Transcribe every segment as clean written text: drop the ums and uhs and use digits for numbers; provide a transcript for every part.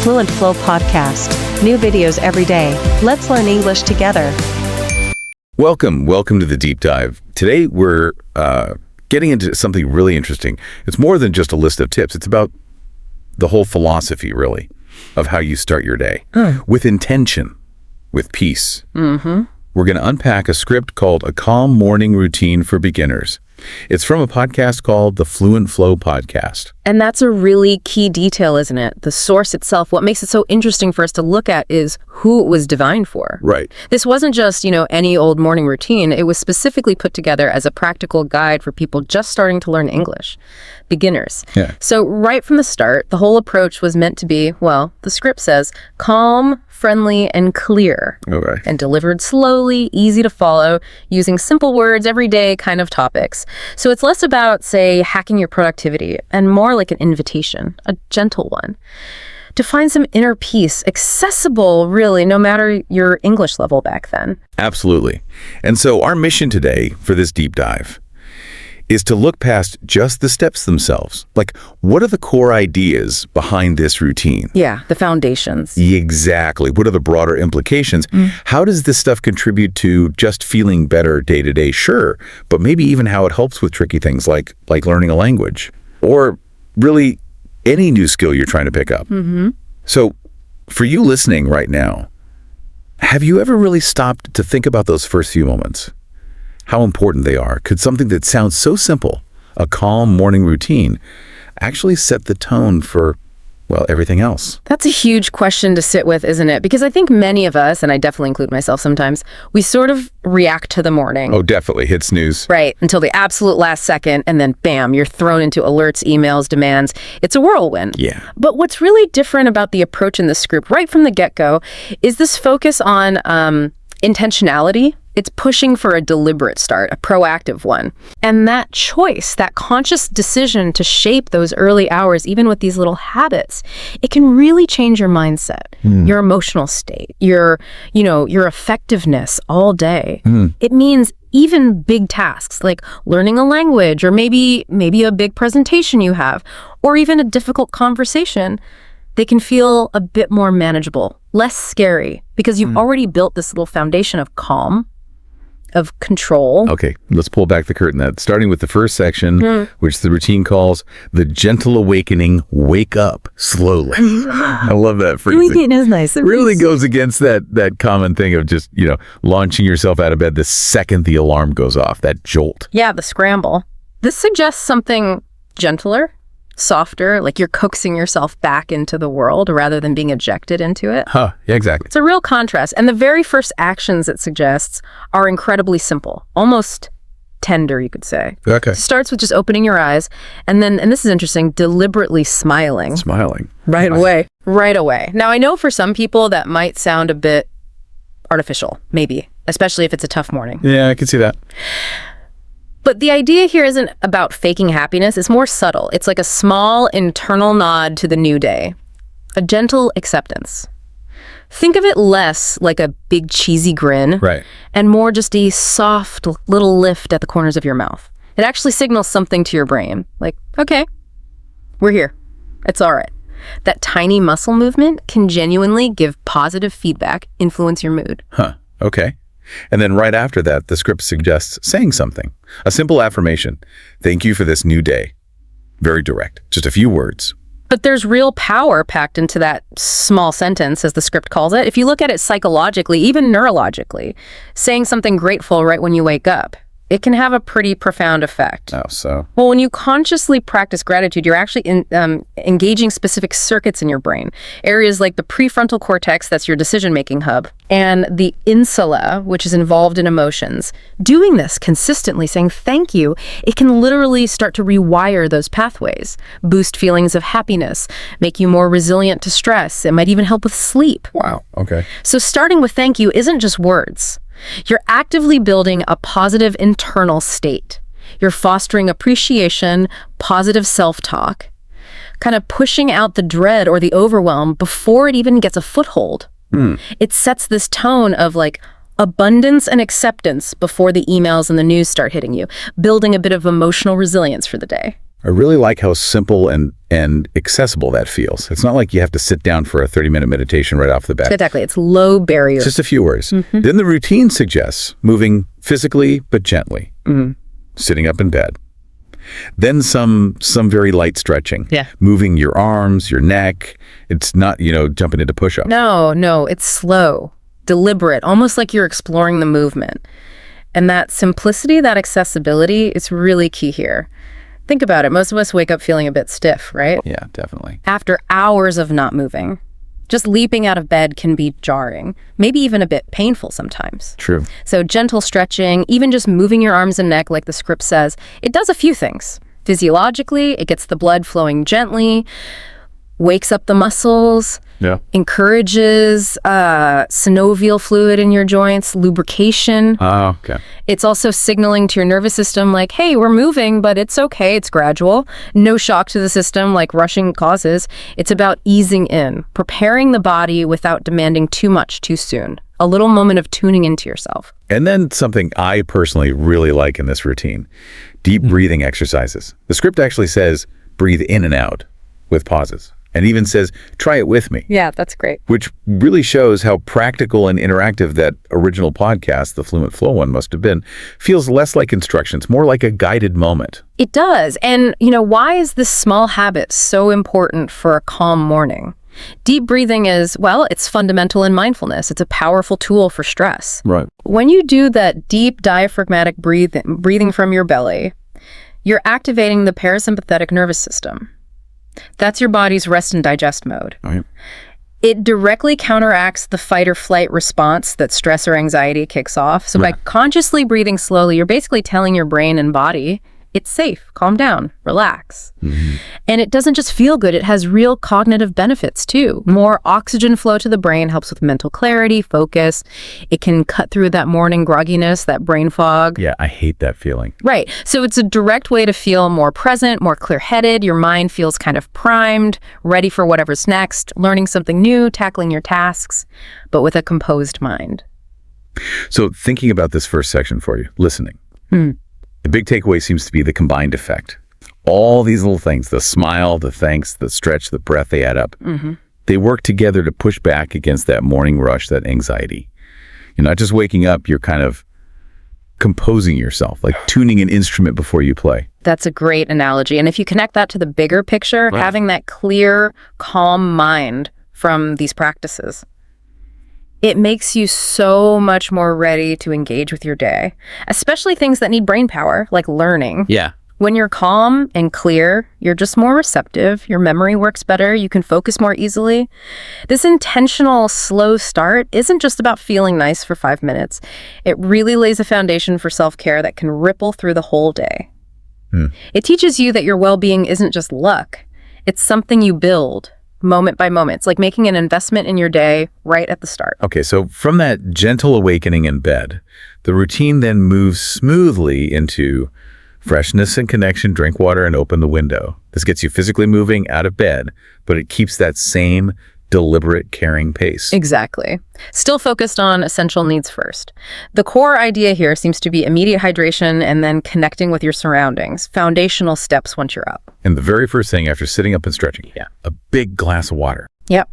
Fluent Flow podcast. New videos every day. Let's learn English together. Welcome to the deep dive. Today we're getting into something really interesting. It's more than just a list of tips. It's about the whole philosophy, really, of how you start your day. With intention, with peace. We're going to unpack a script called A Calm Morning Routine for Beginners. It's from a podcast called the Fluent Flow podcast. And that's a really key detail, isn't it? The source itself. What makes it so interesting for us to look at is who it was designed for. Right. This wasn't just, any old morning routine. It was specifically put together as a practical guide for people just starting to learn English, beginners. Yeah. So right from the start, the whole approach was meant to be, well, the script says, calm, friendly, and clear. Okay. And delivered slowly, easy to follow, using simple words, everyday kind of topics. So it's less about, say, hacking your productivity and more like an invitation, a gentle one, to find some inner peace, accessible, really, no matter your English level back then. Absolutely. And so our mission today for this deep dive is to look past just the steps themselves. Like, what are the core ideas behind this routine? Yeah, the foundations. Exactly. What are the broader implications? How does this stuff contribute to just feeling better day to day? Sure, but maybe even how it helps with tricky things like learning a language or really any new skill you're trying to pick up. So for you listening right now, have you ever really stopped to think about those first few moments? How important they are? Could something that sounds so simple, a calm morning routine, actually set the tone for, well, everything else? That's a huge question to sit with, isn't it? Because I think many of us, and I definitely include myself sometimes, we sort of react to the morning. Oh, definitely. Hit snooze. Right, until the absolute last second, and then bam, you're thrown into alerts, emails, demands. It's a whirlwind. Yeah. But what's really different about the approach in this group right from the get-go is this focus on intentionality. It's pushing for a deliberate start, a proactive one. And that choice, that conscious decision to shape those early hours, even with these little habits, it can really change your mindset, your emotional state, your effectiveness all day. It means even big tasks like learning a language or maybe a big presentation you have, or even a difficult conversation, they can feel a bit more manageable, less scary, because you've already built this little foundation of calm, of control. Okay, let's pull back the curtain. Starting with the first section, which the routine calls the gentle awakening, wake up slowly. I love that phrase. It is nice. It really goes against that common thing of just, launching yourself out of bed the second the alarm goes off, that jolt. Yeah, the scramble. This suggests something gentler, softer, like you're coaxing yourself back into the world rather than being ejected into it. Yeah, exactly. It's a real contrast. And the very first actions it suggests are incredibly simple, almost tender, you could say. Okay. It starts with just opening your eyes and then, and this is interesting, deliberately smiling. Smiling. Right away. Now, I know for some people that might sound a bit artificial, maybe, especially if it's a tough morning. Yeah, I can see that. But the idea here isn't about faking happiness. It's more subtle. It's like a small internal nod to the new day, a gentle acceptance. Think of it less like a big cheesy grin, Right. and more just a soft little lift at the corners of your mouth. It actually signals something to your brain, like, okay, we're here. It's all right. That tiny muscle movement can genuinely give positive feedback, influence your mood. Okay. And then right after that, the script suggests saying something. A simple affirmation. Thank you for this new day. Very direct. Just a few words. But there's real power packed into that small sentence, as the script calls it. If you look at it psychologically, even neurologically, saying something grateful right when you wake up, it can have a pretty profound effect. Oh, so? Well, when you consciously practice gratitude, you're actually engaging specific circuits in your brain. Areas like the prefrontal cortex, that's your decision-making hub, and the insula, which is involved in emotions. Doing this consistently, saying thank you, it can literally start to rewire those pathways, boost feelings of happiness, make you more resilient to stress. It might even help with sleep. Wow. Okay. So starting with thank you isn't just words. You're actively building a positive internal state. You're fostering appreciation, positive self-talk, kind of pushing out the dread or the overwhelm before it even gets a foothold. It sets this tone of like abundance and acceptance before the emails and the news start hitting you, building a bit of emotional resilience for the day. I really like how simple and accessible that feels. It's not like you have to sit down for a 30-minute meditation right off the bat. Exactly. It's low barrier. Just a few words. Then the routine suggests moving physically but gently, sitting up in bed. Then some very light stretching. Yeah. Moving your arms, your neck. It's not, jumping into push-ups. No, it's slow, deliberate, almost like you're exploring the movement. And that simplicity, that accessibility is really key here. Think about it. Most of us wake up feeling a bit stiff, right? Yeah, definitely. After hours of not moving. Just leaping out of bed can be jarring, maybe even a bit painful sometimes. True. So gentle stretching, even just moving your arms and neck like the script says, it does a few things. Physiologically, it gets the blood flowing gently, wakes up the muscles, encourages synovial fluid in your joints, lubrication. Oh, okay. It's also signaling to your nervous system like, hey, we're moving, but it's okay, it's gradual. No shock to the system like rushing causes. It's about easing in, preparing the body without demanding too much too soon. A little moment of tuning into yourself. And then something I personally really like in this routine, deep breathing exercises. The script actually says, breathe in and out with pauses. And even says, try it with me. Yeah, that's great. Which really shows how practical and interactive that original podcast, the Fluent Flow one must have been, feels less like instructions, more like a guided moment. It does. And, why is this small habit so important for a calm morning? Deep breathing is, it's fundamental in mindfulness. It's a powerful tool for stress. Right. When you do that deep diaphragmatic breathing from your belly, you're activating the parasympathetic nervous system. That's your body's rest and digest mode. Right. It directly counteracts the fight or flight response that stress or anxiety kicks off. So by consciously breathing slowly, you're basically telling your brain and body, it's safe, calm down, relax. And it doesn't just feel good, it has real cognitive benefits too. More oxygen flow to the brain helps with mental clarity, focus. It can cut through that morning grogginess, that brain fog. Yeah, I hate that feeling. Right. So it's a direct way to feel more present, more clear-headed. Your mind feels kind of primed, ready for whatever's next, learning something new, tackling your tasks, but with a composed mind. So thinking about this first section for you, listening. The big takeaway seems to be the combined effect. All these little things, the smile, the thanks, the stretch, the breath, they add up. They work together to push back against that morning rush, that anxiety. You're not just waking up, you're kind of composing yourself, like tuning an instrument before you play. That's a great analogy. And if you connect that to the bigger picture, having that clear, calm mind from these practices, it makes you so much more ready to engage with your day, especially things that need brain power, like learning. Yeah. When you're calm and clear, you're just more receptive. Your memory works better. You can focus more easily. This intentional, slow start isn't just about feeling nice for 5 minutes. It really lays a foundation for self-care that can ripple through the whole day. It teaches you that your well-being isn't just luck. It's something you build moment by moment. It's like making an investment in your day right at the start. Okay, so from that gentle awakening in bed, the routine then moves smoothly into freshness and connection, drink water, and open the window. This gets you physically moving out of bed, but it keeps that same deliberate, caring pace. Exactly. Still focused on essential needs first. The core idea here seems to be immediate hydration and then connecting with your surroundings, foundational steps once you're up. And the very first thing after sitting up and stretching, a big glass of water. Yep.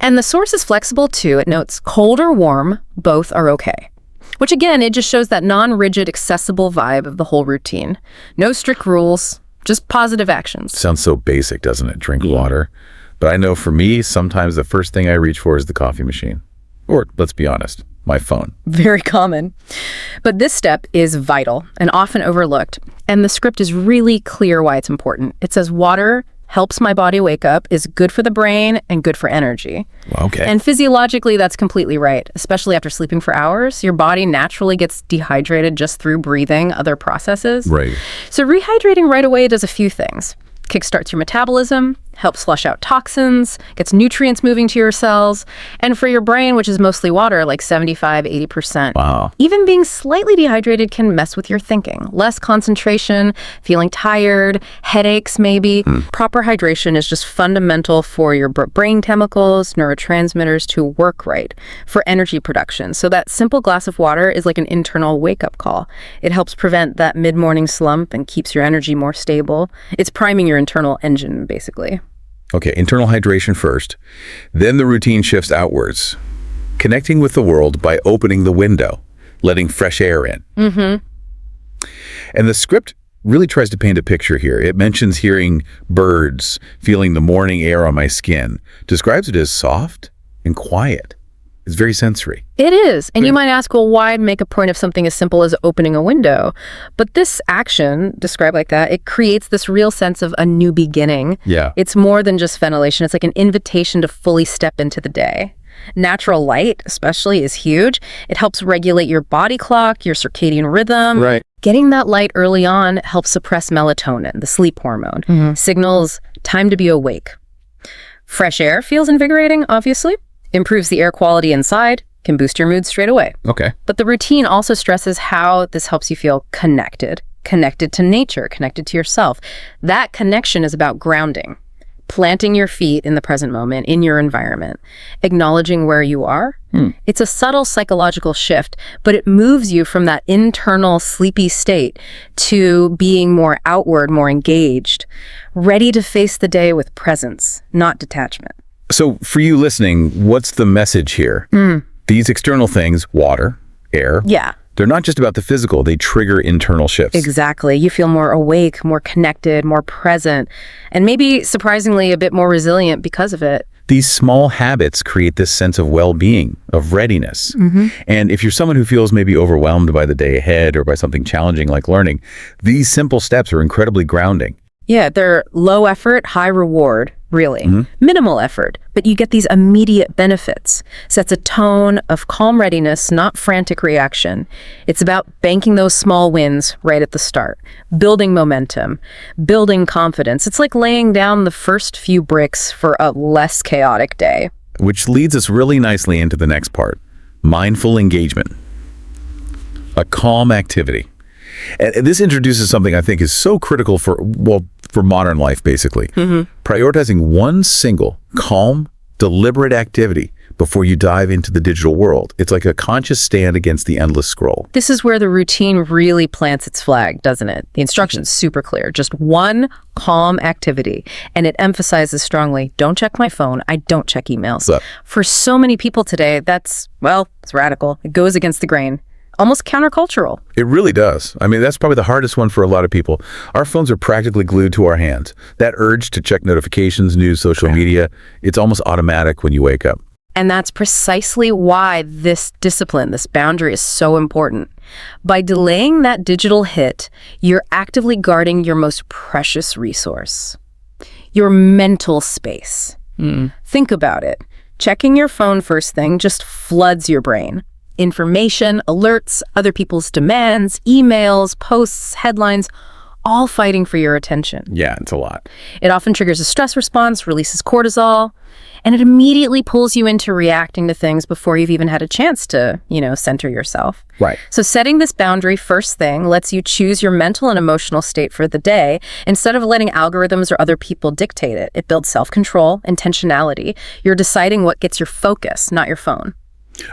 And the source is flexible too. It notes cold or warm, both are okay. Which again, it just shows that non-rigid, accessible vibe of the whole routine. No strict rules, just positive actions. Sounds so basic, doesn't it? Drink water. But I know for me, sometimes the first thing I reach for is the coffee machine. Or, let's be honest, my phone. Very common. But this step is vital and often overlooked. And the script is really clear why it's important. It says water helps my body wake up, is good for the brain, and good for energy. Okay. And physiologically, that's completely right. Especially after sleeping for hours, your body naturally gets dehydrated just through breathing, other processes. Right. So rehydrating right away does a few things. Kickstarts your metabolism, helps flush out toxins, gets nutrients moving to your cells, and for your brain, which is mostly water, like 75, 80%. Wow. Even being slightly dehydrated can mess with your thinking. Less concentration, feeling tired, headaches maybe. Proper hydration is just fundamental for your brain chemicals, neurotransmitters to work right, for energy production. So that simple glass of water is like an internal wake-up call. It helps prevent that mid-morning slump and keeps your energy more stable. It's priming your internal engine, basically. Okay, internal hydration first. Then the routine shifts outwards, connecting with the world by opening the window, letting fresh air in. And the script really tries to paint a picture here. It mentions hearing birds, feeling the morning air on my skin, describes it as soft and quiet. It's very sensory. It is. And you might ask, well, why make a point of something as simple as opening a window? But this action, described like that, it creates this real sense of a new beginning. Yeah. It's more than just ventilation. It's like an invitation to fully step into the day. Natural light, especially, is huge. It helps regulate your body clock, your circadian rhythm. Right. Getting that light early on helps suppress melatonin, the sleep hormone. Signals time to be awake. Fresh air feels invigorating, obviously. Improves the air quality inside, can boost your mood straight away. Okay. But the routine also stresses how this helps you feel connected to nature, connected to yourself. That connection is about grounding, planting your feet in the present moment, in your environment, acknowledging where you are. It's a subtle psychological shift, but it moves you from that internal sleepy state to being more outward, more engaged, ready to face the day with presence, not detachment. So for you listening, what's the message here? These external things, water, air, they're not just about the physical, they trigger internal shifts. Exactly. You feel more awake, more connected, more present, and maybe surprisingly a bit more resilient because of it. These small habits create this sense of well-being, of readiness. And if you're someone who feels maybe overwhelmed by the day ahead or by something challenging like learning, these simple steps are incredibly grounding. Yeah, they're low effort, high reward, really. Minimal effort, but you get these immediate benefits. Sets a tone of calm readiness, not frantic reaction. It's about banking those small wins right at the start, building momentum, building confidence. It's like laying down the first few bricks for a less chaotic day. Which leads us really nicely into the next part, mindful engagement, a calm activity. And this introduces something I think is so critical for modern life, basically. Prioritizing one single, calm, deliberate activity before you dive into the digital world. It's like a conscious stand against the endless scroll. This is where the routine really plants its flag, doesn't it? The instruction's super clear. Just one calm activity. And it emphasizes strongly, don't check my phone. I don't check emails. For so many people today, it's radical. It goes against the grain. Almost countercultural. It really does. I mean, that's probably the hardest one for a lot of people. Our phones are practically glued to our hands. That urge to check notifications, news, social media, it's almost automatic when you wake up. And that's precisely why this discipline, this boundary is so important. By delaying that digital hit, you're actively guarding your most precious resource, your mental space. Think about it. Checking your phone first thing just floods your brain. Information, alerts, other people's demands, emails, posts, headlines, all fighting for your attention. Yeah, it's a lot. It often triggers a stress response, releases cortisol, and it immediately pulls you into reacting to things before you've even had a chance to, center yourself. Right. So setting this boundary first thing lets you choose your mental and emotional state for the day instead of letting algorithms or other people dictate it. It builds self-control, intentionality. You're deciding what gets your focus, not your phone.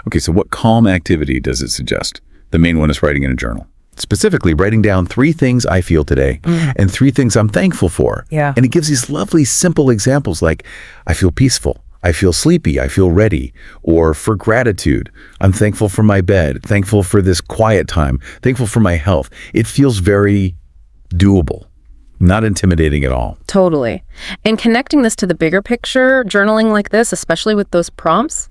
Okay, so what calm activity does it suggest? The main one is writing in a journal. Specifically, writing down 3 things I feel today and 3 things I'm thankful for. Yeah. And it gives these lovely, simple examples like, I feel peaceful, I feel sleepy, I feel ready, or for gratitude, I'm thankful for my bed, thankful for this quiet time, thankful for my health. It feels very doable, not intimidating at all. Totally. And connecting this to the bigger picture, journaling like this, especially with those prompts,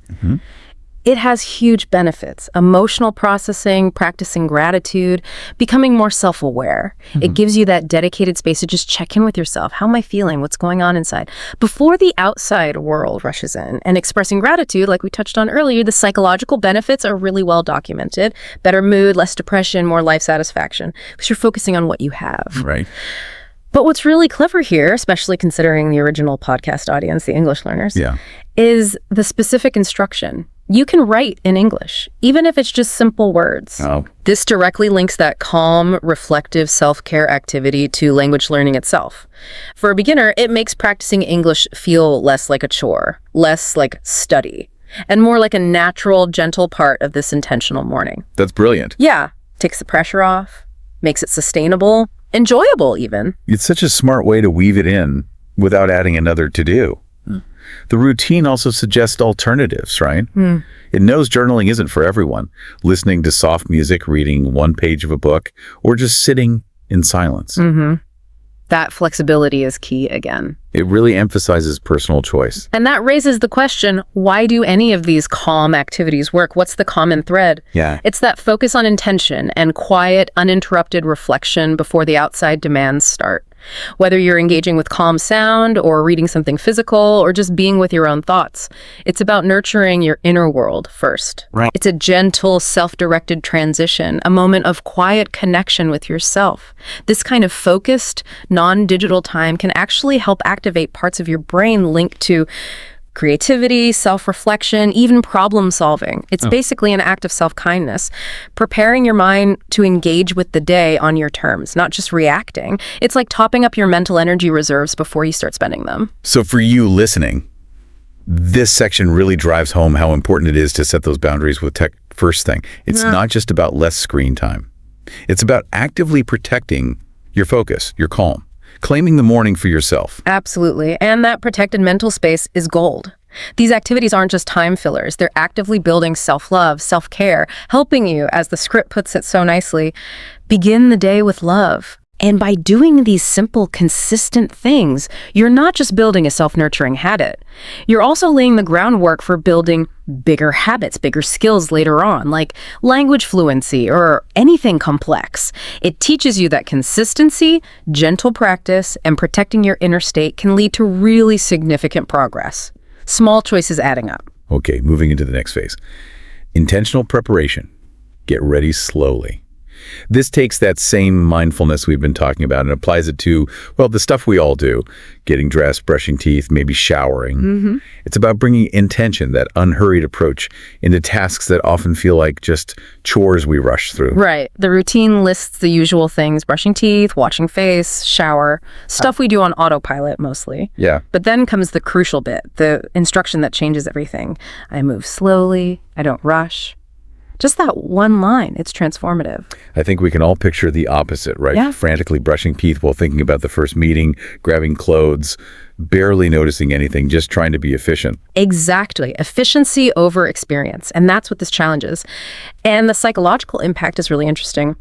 it has huge benefits. Emotional processing, practicing gratitude, becoming more self-aware. It gives you that dedicated space to just check in with yourself. How am I feeling? What's going on inside? Before the outside world rushes in. And expressing gratitude, like we touched on earlier, the psychological benefits are really well documented. Better mood, less depression, more life satisfaction. Because you're focusing on what you have. Right. But what's really clever here, especially considering the original podcast audience, the English learners, is the specific instruction. You can write in English, even if it's just simple words. Oh. This directly links that calm, reflective self-care activity to language learning itself. For a beginner, it makes practicing English feel less like a chore, less like study, and more like a natural, gentle part of this intentional morning. That's brilliant. Yeah, takes the pressure off, makes it sustainable, enjoyable even. It's such a smart way to weave it in without adding another to-do. The routine also suggests alternatives, right? It knows journaling isn't for everyone. Listening to soft music, reading one page of a book, or just sitting in silence. That flexibility is key again. It really emphasizes personal choice. And that raises the question, why do any of these calm activities work? What's the common thread? Yeah. It's that focus on intention and quiet, uninterrupted reflection before the outside demands start. Whether you're engaging with calm sound or reading something physical or just being with your own thoughts, it's about nurturing your inner world first. Right. It's a gentle, self-directed transition, a moment of quiet connection with yourself. This kind of focused, non-digital time can actually help activate parts of your brain linked to creativity, self-reflection, even problem solving. It's basically an act of self-kindness, preparing your mind to engage with the day on your terms, not just reacting. It's like topping up your mental energy reserves before you start spending them. So for you listening, this section really drives home how important it is to set those boundaries with tech first thing. It's not just about less screen time. It's about actively protecting your focus, your calm. Claiming the morning for yourself. Absolutely. And that protected mental space is gold. These activities aren't just time fillers. They're actively building self-love, self-care, helping you, as the script puts it so nicely, begin the day with love. And by doing these simple, consistent things, you're not just building a self-nurturing habit. You're also laying the groundwork for building bigger habits, bigger skills later on, like language fluency or anything complex. It teaches you that consistency, gentle practice, and protecting your inner state can lead to really significant progress. Small choices adding up. Okay, moving into the next phase. Intentional preparation. Get ready slowly. This takes that same mindfulness we've been talking about and applies it to, well, the stuff we all do. Getting dressed, brushing teeth, maybe showering. It's about bringing intention, that unhurried approach, into tasks that often feel like just chores we rush through. Right. The routine lists the usual things: brushing teeth, washing face, shower, stuff we do on autopilot mostly. Yeah. But then comes the crucial bit, the instruction that changes everything. I move slowly. I don't rush. Just that one line, it's transformative. I think we can all picture the opposite, right? Yeah. Frantically brushing teeth while thinking about the first meeting, grabbing clothes, barely noticing anything, just trying to be efficient. Exactly. Efficiency over experience. And that's what this challenges. And the psychological impact is really interesting.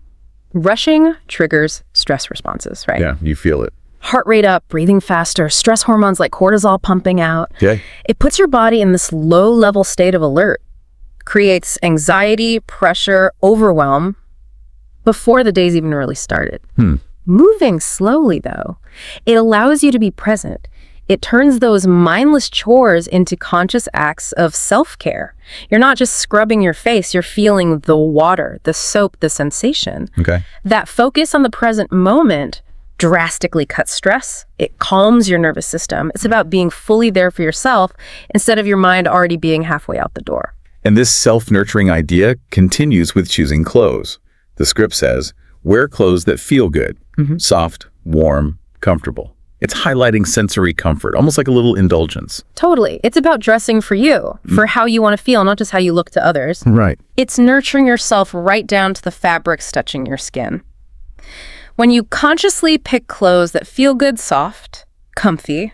Rushing triggers stress responses, right? Yeah, you feel it. Heart rate up, breathing faster, stress hormones like cortisol pumping out. Okay. It puts your body in this low-level state of alert, creates anxiety, pressure, overwhelm before the day's even really started. Moving slowly, though, it allows you to be present. It turns those mindless chores into conscious acts of self-care. You're not just scrubbing your face, you're feeling the water, the soap, the sensation. Okay. That focus on the present moment drastically cuts stress. It calms your nervous system. It's about being fully there for yourself instead of your mind already being halfway out the door. And this self-nurturing idea continues with choosing clothes. The script says, wear clothes that feel good, soft, warm, comfortable. It's highlighting sensory comfort, almost like a little indulgence. Totally. It's about dressing for you, for how you want to feel, not just how you look to others. Right. It's nurturing yourself right down to the fabrics touching your skin. When you consciously pick clothes that feel good, soft, comfy,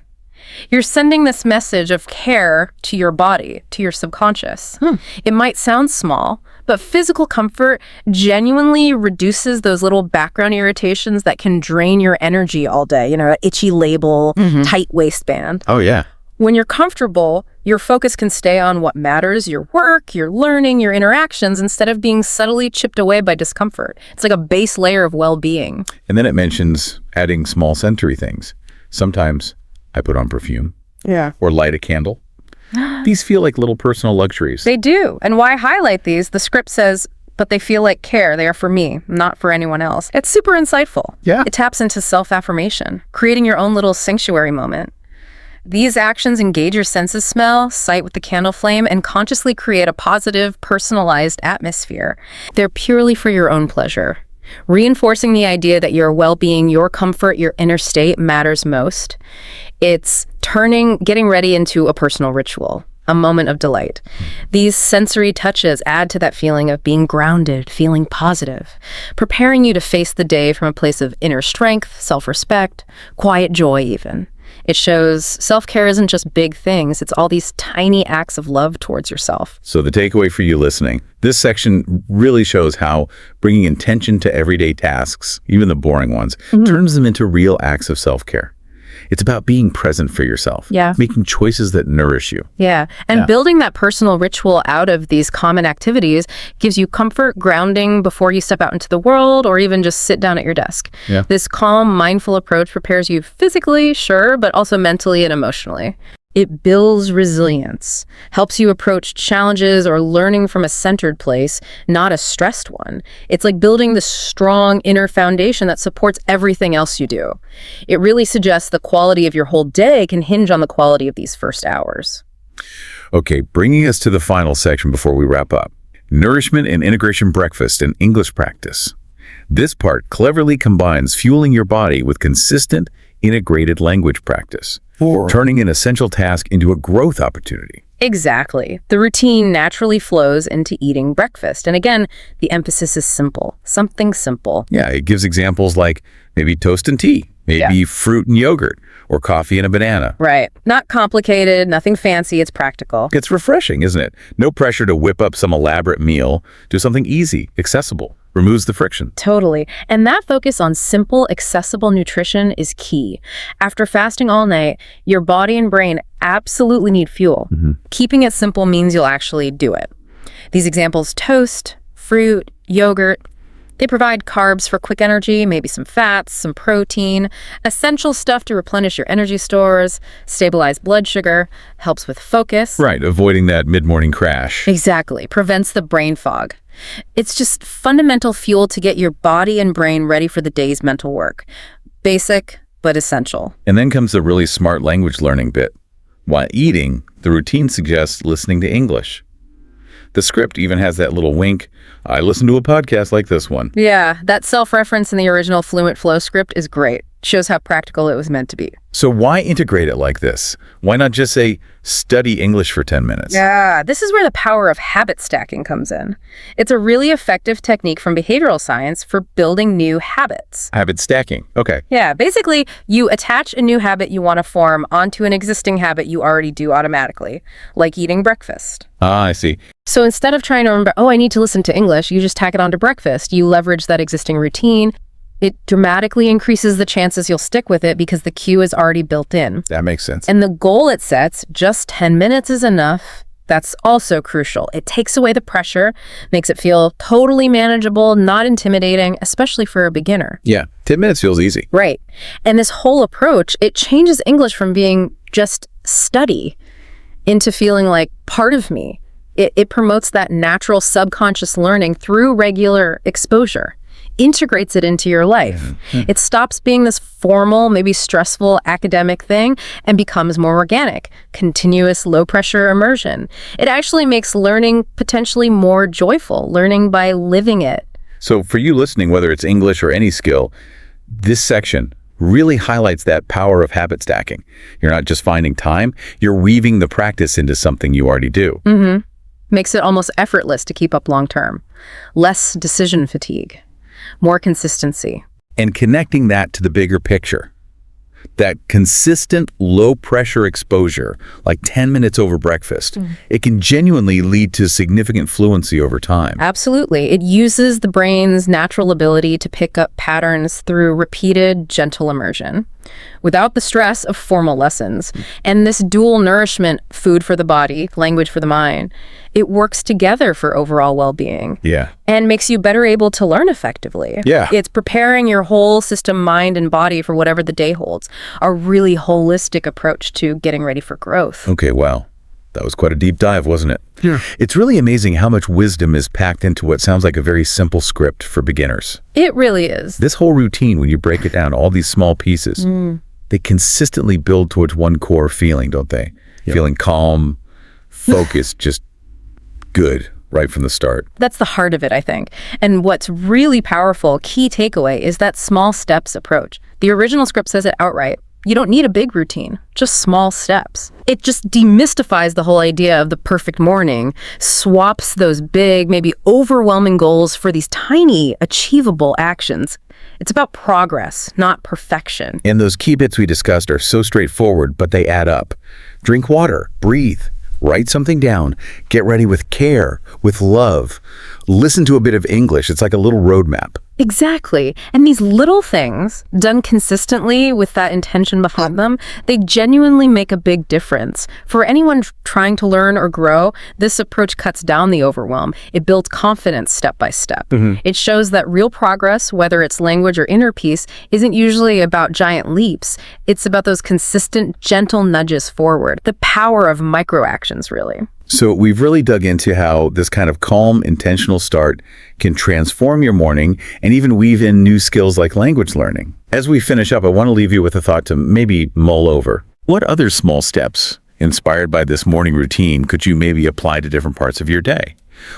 you're sending this message of care to your body, to your subconscious. It might sound small, but physical comfort genuinely reduces those little background irritations that can drain your energy all day. You know, an itchy label, tight waistband. Oh, yeah. When you're comfortable, your focus can stay on what matters, your work, your learning, your interactions, instead of being subtly chipped away by discomfort. It's like a base layer of well-being. And then it mentions adding small sensory things. Sometimes I put on perfume. Yeah. Or light a candle. These feel like little personal luxuries. They do. And why highlight these? The script says, but they feel like care. They are for me, not for anyone else. It's super insightful. Yeah. It taps into self-affirmation, creating your own little sanctuary moment. These actions engage your sense of smell, sight with the candle flame, and consciously create a positive, personalized atmosphere. They're purely for your own pleasure, reinforcing the idea that your well-being, your comfort, your inner state matters most. It's getting ready into a personal ritual, a moment of delight. These sensory touches add to that feeling of being grounded, feeling positive, preparing you to face the day from a place of inner strength, self-respect, quiet joy even. It shows self-care isn't just big things, it's all these tiny acts of love towards yourself. So the takeaway for you listening, this section really shows how bringing intention to everyday tasks, even the boring ones, turns them into real acts of self-care. It's about being present for yourself, making choices that nourish you. And building that personal ritual out of these common activities gives you comfort, grounding before you step out into the world or even just sit down at your desk. This calm, mindful approach prepares you physically, sure, but also mentally and emotionally. It builds resilience, helps you approach challenges or learning from a centered place, not a stressed one. It's like building the strong inner foundation that supports everything else you do. It really suggests the quality of your whole day can hinge on the quality of these first hours. Okay, bringing us to the final section before we wrap up. Nourishment and integration breakfast and English practice. This part cleverly combines fueling your body with consistent, integrated language practice, turning an essential task into a growth opportunity. Exactly. The routine naturally flows into eating breakfast. And again, the emphasis is simple, something simple. Yeah, it gives examples like maybe toast and tea, maybe fruit and yogurt, or coffee and a banana. Right. Not complicated, nothing fancy, it's practical. It's refreshing, isn't it? No pressure to whip up some elaborate meal. Do something easy, accessible, removes the friction. Totally. And that focus on simple, accessible nutrition is key. After fasting all night, your body and brain absolutely need fuel. Keeping it simple means you'll actually do it. These examples, toast, fruit, yogurt, they provide carbs for quick energy, maybe some fats, some protein, essential stuff to replenish your energy stores, stabilize blood sugar, helps with focus. Right, avoiding that mid-morning crash. Exactly, prevents the brain fog. It's just fundamental fuel to get your body and brain ready for the day's mental work. Basic, but essential. And then comes the really smart language learning bit. While eating, the routine suggests listening to English. The script even has that little wink. I listen to a podcast like this one. Yeah, that self-reference in the original Fluent Flow script is great. Shows how practical it was meant to be. So why integrate it like this? Why not just say, study English for 10 minutes? Yeah, this is where the power of habit stacking comes in. It's a really effective technique from behavioral science for building new habits. Habit stacking, okay. Yeah, basically, you attach a new habit you want to form onto an existing habit you already do automatically, like eating breakfast. Ah, I see. So instead of trying to remember, oh, I need to listen to English, you just tack it onto breakfast. You leverage that existing routine. It dramatically increases the chances you'll stick with it because the cue is already built in. That makes sense. And the goal it sets, just 10 minutes is enough. That's also crucial. It takes away the pressure, makes it feel totally manageable, not intimidating, especially for a beginner. Yeah, 10 minutes feels easy. Right. And this whole approach, it changes English from being just study into feeling like part of me. It promotes that natural subconscious learning through regular exposure, integrates it into your life. It stops being this formal, maybe stressful academic thing and becomes more organic, continuous low-pressure immersion. It actually makes learning potentially more joyful, learning by living it. So for you listening, whether it's English or any skill, this section really highlights that power of habit stacking. You're not just finding time, you're weaving the practice into something you already do. Makes it almost effortless to keep up long-term. Less decision fatigue. More consistency. And connecting that to the bigger picture. That consistent low-pressure exposure, like 10 minutes over breakfast, it can genuinely lead to significant fluency over time. Absolutely. It uses the brain's natural ability to pick up patterns through repeated, gentle immersion, without the stress of formal lessons. And this dual nourishment, food for the body, language for the mind, it works together for overall well-being. Yeah. And makes you better able to learn effectively. Yeah. It's preparing your whole system, mind and body for whatever the day holds. A really holistic approach to getting ready for growth. Okay, well, That was quite a deep dive, wasn't it? Yeah. It's really amazing how much wisdom is packed into what sounds like a very simple script for beginners. It really is. This whole routine, when you break it down, all these small pieces, they consistently build towards one core feeling, don't they? Yeah. Feeling calm, focused, just good right from the start. That's the heart of it, I think. And what's really powerful, key takeaway, is that small steps approach. The original script says it outright. You don't need a big routine, just small steps. It just demystifies the whole idea of the perfect morning, swaps those big, maybe overwhelming goals for these tiny, achievable actions. It's about progress, not perfection. And those key bits we discussed are so straightforward, but they add up. Drink water, breathe, write something down, get ready with care, with love. Listen to a bit of English. It's like a little roadmap. Exactly. And these little things, done consistently with that intention behind them, they genuinely make a big difference. For anyone trying to learn or grow, this approach cuts down the overwhelm. It builds confidence step by step. It shows that real progress, whether it's language or inner peace, isn't usually about giant leaps. It's about those consistent, gentle nudges forward. The power of micro actions, really. So we've really dug into how this kind of calm, intentional start can transform your morning and even weave in new skills like language learning. As we finish up, I want to leave you with a thought to maybe mull over. What other small steps, inspired by this morning routine, could you maybe apply to different parts of your day?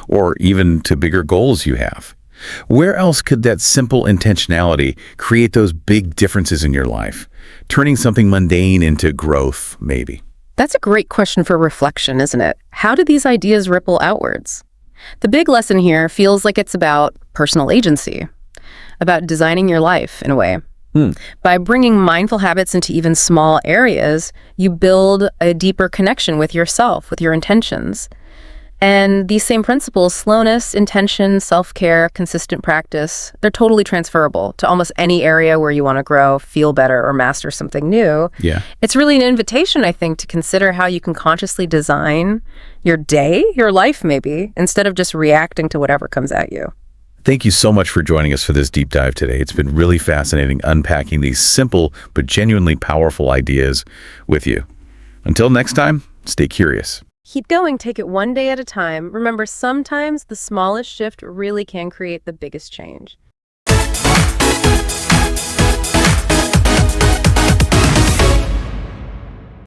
Or even to bigger goals you have? Where else could that simple intentionality create those big differences in your life? Turning something mundane into growth, maybe. That's a great question for reflection, isn't it? How do these ideas ripple outwards? The big lesson here feels like it's about personal agency, about designing your life in a way. By bringing mindful habits into even small areas, you build a deeper connection with yourself, with your intentions. And these same principles, slowness, intention, self-care, consistent practice, they're totally transferable to almost any area where you want to grow, feel better, or master something new. Yeah. It's really an invitation, I think, to consider how you can consciously design your day, your life maybe, instead of just reacting to whatever comes at you. Thank you so much for joining us for this deep dive today. It's been really fascinating unpacking these simple but genuinely powerful ideas with you. Until next time, stay curious. Keep going, take it one day at a time. Remember, sometimes the smallest shift really can create the biggest change.